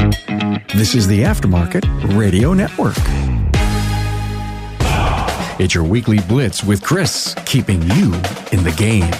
This is the Aftermarket Radio Network. It's your Weekly Blitz with Chris, keeping you in the game.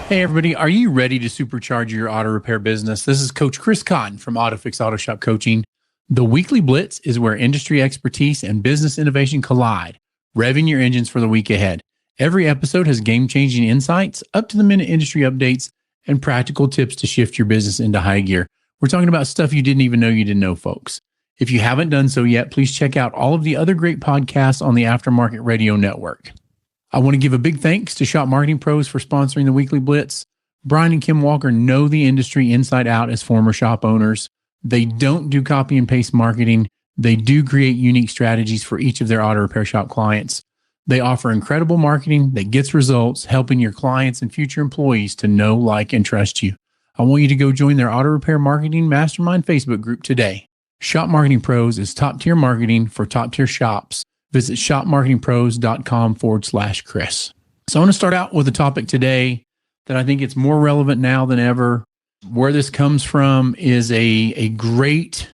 Hey everybody, are you ready to supercharge your auto repair business? This is Coach Chris Cotton from AutoFix Auto Shop Coaching. The Weekly Blitz is where industry expertise and business innovation collide, revving your engines for the week ahead. Every episode has game-changing insights, up-to-the-minute industry updates, and practical tips to shift your business into high gear. We're talking about stuff you didn't even know you didn't know, folks. If you haven't done so yet, please check out all of the other great podcasts on the Aftermarket Radio Network. I want to give a big thanks to Shop Marketing Pros for sponsoring the Weekly Blitz. Brian and Kim Walker know the industry inside out as former shop owners. They don't do copy and paste marketing. They do create unique strategies for each of their auto repair shop clients. They offer incredible marketing that gets results, helping your clients and future employees to know, like, and trust you. I want you to go join their Auto Repair Marketing Mastermind Facebook group today. Shop Marketing Pros is top-tier marketing for top-tier shops. Visit shopmarketingpros.com/Chris. So I want to start out with a topic today that I think it's more relevant now than ever. Where this comes from is a great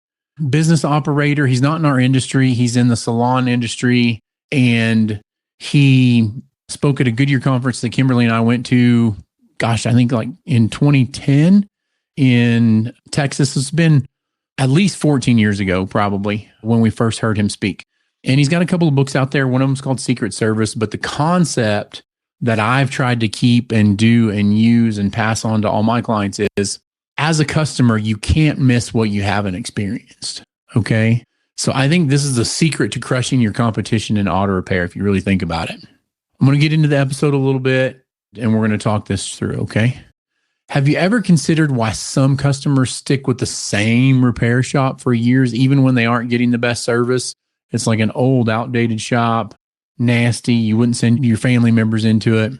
business operator. He's not in our industry. He's in the salon industry. And he spoke at a Goodyear conference that Kimberly and I went to, I think like in 2010 in Texas. It's been at least 14 years ago, probably, when we first heard him speak. And he's got a couple of books out there. One of them is called Secret Service. But the concept that I've tried to keep and do and use and pass on to all my clients is, as a customer, you can't miss what you haven't experienced. Okay? So I think this is the secret to crushing your competition in auto repair, if you really think about it. I'm going to get into the episode a little bit, and we're going to talk this through, okay? Have you ever considered why some customers stick with the same repair shop for years, even when they aren't getting the best service? It's like an old, outdated shop, nasty. You wouldn't send your family members into it.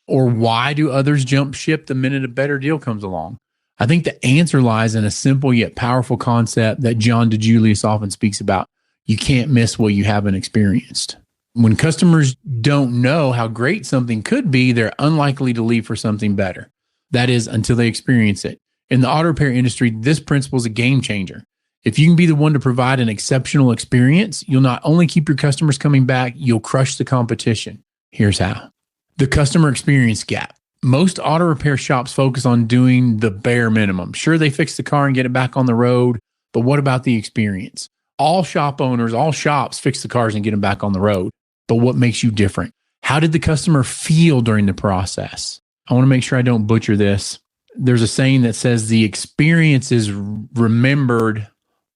Or why do others jump ship the minute a better deal comes along? I think the answer lies in a simple yet powerful concept that John DeJulius often speaks about. You can't miss what you haven't experienced. When customers don't know how great something could be, they're unlikely to leave for something better. That is, until they experience it. In the auto repair industry, this principle is a game changer. If you can be the one to provide an exceptional experience, you'll not only keep your customers coming back, you'll crush the competition. Here's how. The customer experience gap. Most auto repair shops focus on doing the bare minimum. Sure, they fix the car and get it back on the road, but what about the experience? All shop owners, all shops fix the cars and get them back on the road. But what makes you different? How did the customer feel during the process? I want to make sure I don't butcher this. There's a saying that says the experience is remembered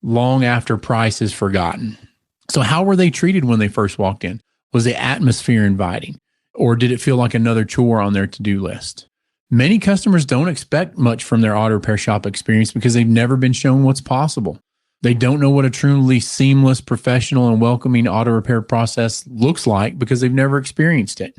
long after price is forgotten. So how were they treated when they first walked in? Was the atmosphere inviting? Or did it feel like another chore on their to-do list? Many customers don't expect much from their auto repair shop experience because they've never been shown what's possible. They don't know what a truly seamless, professional, and welcoming auto repair process looks like because they've never experienced it.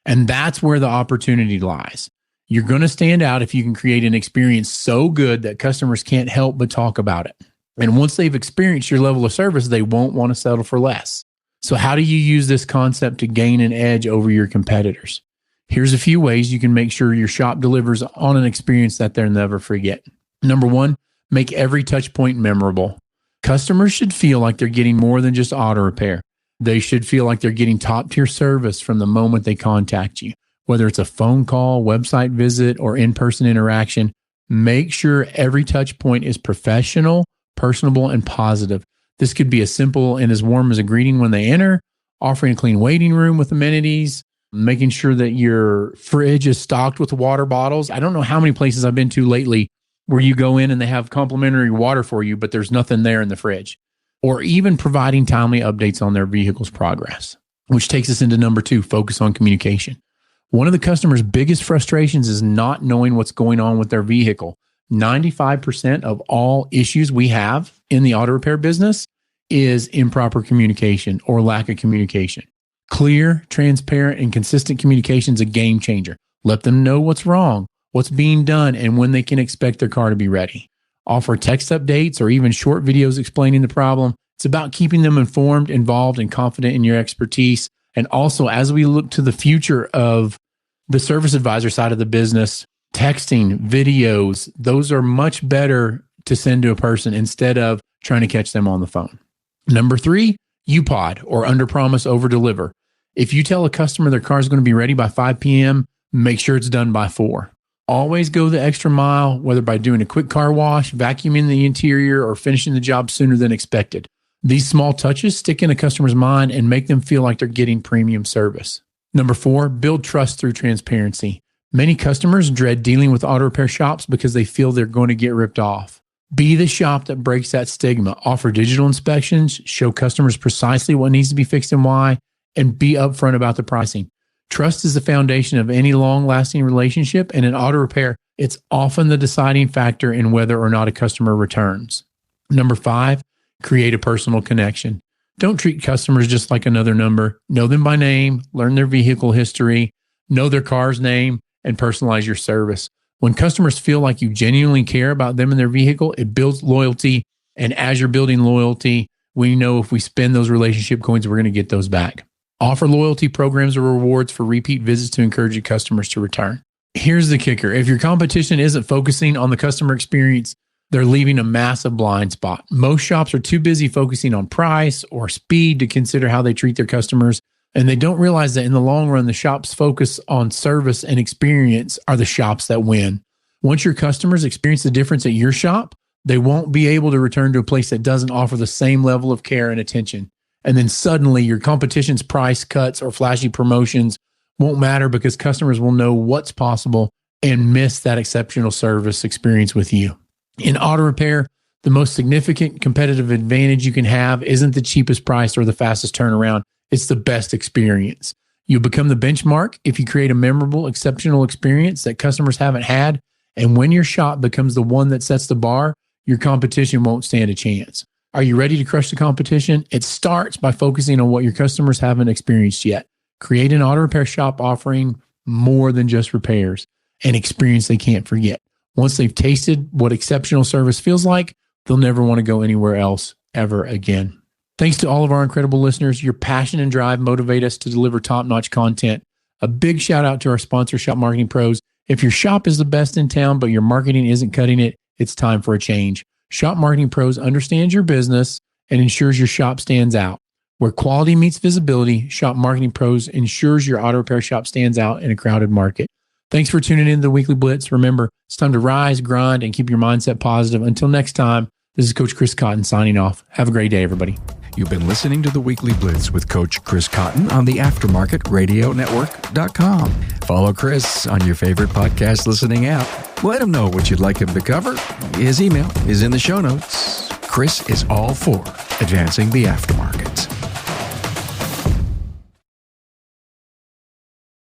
And that's where the opportunity lies. You're going to stand out if you can create an experience so good that customers can't help but talk about it. And once they've experienced your level of service, they won't want to settle for less. So how do you use this concept to gain an edge over your competitors? Here's a few ways you can make sure your shop delivers on an experience that they'll never forget. Number one, make every touch point memorable. Customers should feel like they're getting more than just auto repair. They should feel like they're getting top-tier service from the moment they contact you. Whether it's a phone call, website visit, or in-person interaction, make sure every touch point is professional, personable, and positive. This could be as simple and as warm as a greeting when they enter, offering a clean waiting room with amenities, making sure that your fridge is stocked with water bottles. I don't know how many places I've been to lately where you go in and they have complimentary water for you, but there's nothing there in the fridge. Or even providing timely updates on their vehicle's progress, which takes us into number two, focus on communication. One of the customer's biggest frustrations is not knowing what's going on with their vehicle. 95% of all issues we have in the auto repair business is improper communication or lack of communication. Clear, transparent, and consistent communication is a game changer. Let them know what's wrong, what's being done, and when they can expect their car to be ready. Offer text updates or even short videos explaining the problem. It's about keeping them informed, involved, and confident in your expertise. And also, as we look to the future of The service advisor side of the business, texting, videos, those are much better to send to a person instead of trying to catch them on the phone. Number 3, UPOD, or under promise, over deliver. If you tell a customer their car is going to be ready by 5 p.m., make sure it's done by 4. Always go the extra mile, whether by doing a quick car wash, vacuuming the interior, or finishing the job sooner than expected. These small touches stick in a customer's mind and make them feel like they're getting premium service. Number 4, build trust through transparency. Many customers dread dealing with auto repair shops because they feel they're going to get ripped off. Be the shop that breaks that stigma. Offer digital inspections, show customers precisely what needs to be fixed and why, and be upfront about the pricing. Trust is the foundation of any long-lasting relationship, and in auto repair, it's often the deciding factor in whether or not a customer returns. Number 5, create a personal connection. Don't treat customers just like another number. Know them by name, learn their vehicle history, know their car's name, and personalize your service. When customers feel like you genuinely care about them and their vehicle, it builds loyalty. And as you're building loyalty, we know if we spend those relationship coins, we're going to get those back. Offer loyalty programs or rewards for repeat visits to encourage your customers to return. Here's the kicker. If your competition isn't focusing on the customer experience, they're leaving a massive blind spot. Most shops are too busy focusing on price or speed to consider how they treat their customers. And they don't realize that in the long run, the shops focus on service and experience are the shops that win. Once your customers experience the difference at your shop, they won't be able to return to a place that doesn't offer the same level of care and attention. And then suddenly your competition's price cuts or flashy promotions won't matter because customers will know what's possible and miss that exceptional service experience with you. In auto repair, the most significant competitive advantage you can have isn't the cheapest price or the fastest turnaround. It's the best experience. You become the benchmark if you create a memorable, exceptional experience that customers haven't had. And when your shop becomes the one that sets the bar, your competition won't stand a chance. Are you ready to crush the competition? It starts by focusing on what your customers haven't experienced yet. Create an auto repair shop offering more than just repairs, an experience they can't forget. Once they've tasted what exceptional service feels like, they'll never want to go anywhere else ever again. Thanks to all of our incredible listeners. Your passion and drive motivate us to deliver top-notch content. A big shout out to our sponsor, Shop Marketing Pros. If your shop is the best in town, but your marketing isn't cutting it, it's time for a change. Shop Marketing Pros understands your business and ensures your shop stands out. Where quality meets visibility, Shop Marketing Pros ensures your auto repair shop stands out in a crowded market. Thanks for tuning in to the Weekly Blitz. Remember, it's time to rise, grind, and keep your mindset positive. Until next time, this is Coach Chris Cotton signing off. Have a great day, everybody. You've been listening to the Weekly Blitz with Coach Chris Cotton on the AftermarketRadioNetwork.com. Follow Chris on your favorite podcast listening app. Let him know what you'd like him to cover. His email is in the show notes. Chris is all for advancing the aftermarket.